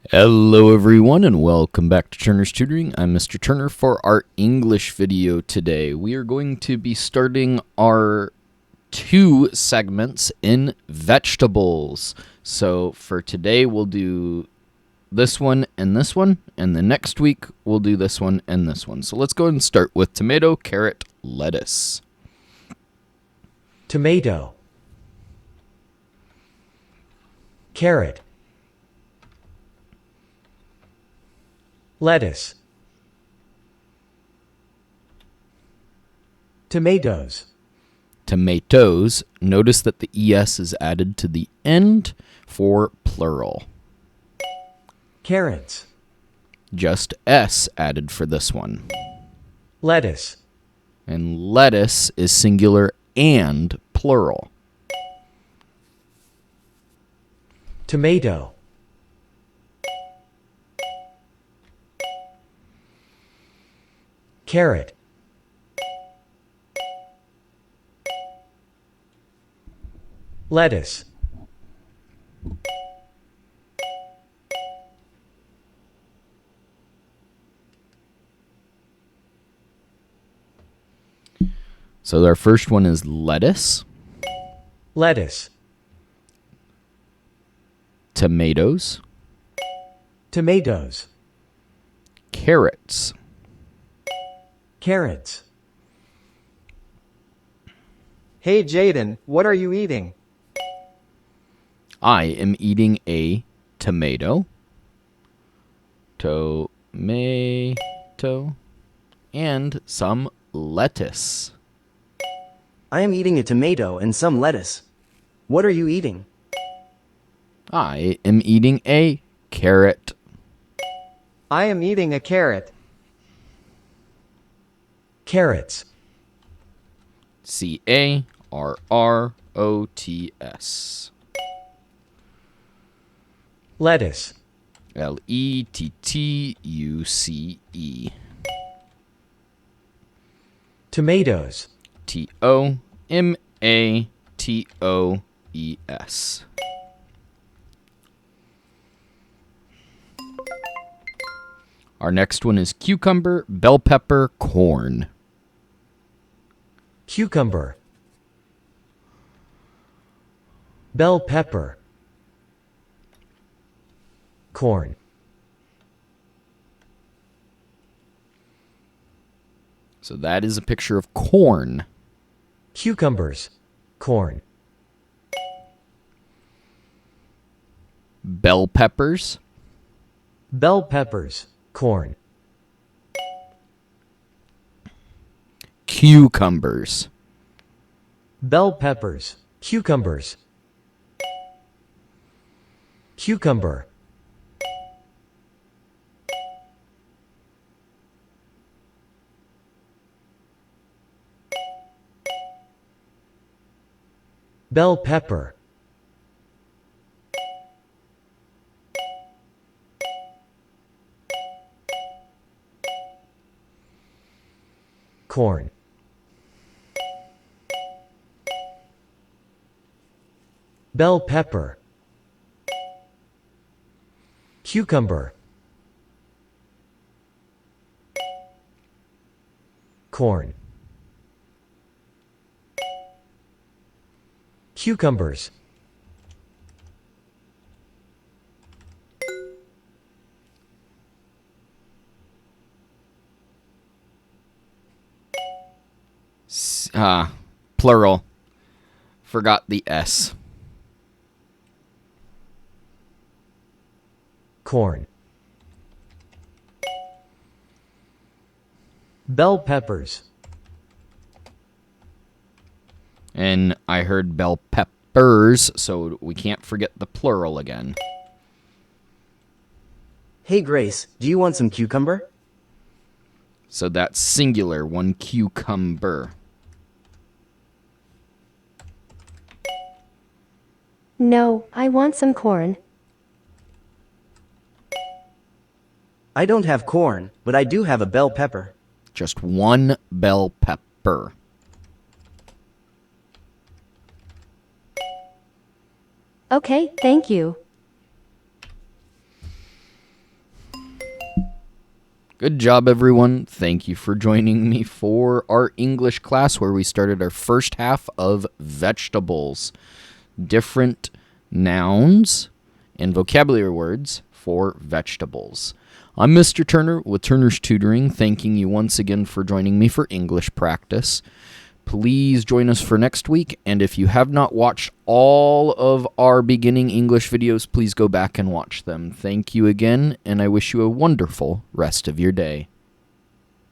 Hello everyone and welcome back to Turner's Tutoring. I'm Mr. Turner. For our English video today, we are going to be starting our two segments in vegetables. So for today we'll do this one, and the next week we'll do this one and this one. So let's go ahead and start with tomato, carrot, lettuce. Tomato, carrot, lettuce, tomatoes, Tomatoes, notice that the ES is added to the end for plural. carrots, Just S added for this one. lettuce, And lettuce is singular and plural. tomato, carrot, lettuce, So our first one is lettuce, lettuce, tomatoes, tomatoes, carrots, carrots, Hey Jaden, what are you eating? I am eating a tomato, and some lettuce. I am eating a tomato and some lettuce. What are you eating? I am eating a carrot. I am eating a carrot. carrots, CARROTS. lettuce, LETTUCE. tomatoes, TOMATOES. Our next one is cucumber, bell pepper, corn. cucumber, bell pepper, corn, So that is a picture of corn. cucumbers, corn, Bell peppers, bell peppers, corn, cucumbers, bell peppers, cucumbers, cucumber, bell pepper, corn, bell pepper, cucumber, corn, cucumbers, plural. Forgot the S. corn, bell peppers, And I heard bell peppers, so we can't forget the plural again. Hey Grace, do you want some cucumber? So that's singular, one cucumber. No, I want some corn. I don't have corn, but I do have a bell pepper. Just one bell pepper. Okay, thank you. Good job, everyone. Thank you for joining me for our English class where we started our first half of vegetables. Different nouns and vocabulary words for vegetables. I'm Mr. Turner with Turner's Tutoring, thanking you once again for joining me for English practice. Please join us for next week, and if you have not watched all of our beginning English videos, please go back and watch them. Thank you again, and I wish you a wonderful rest of your day.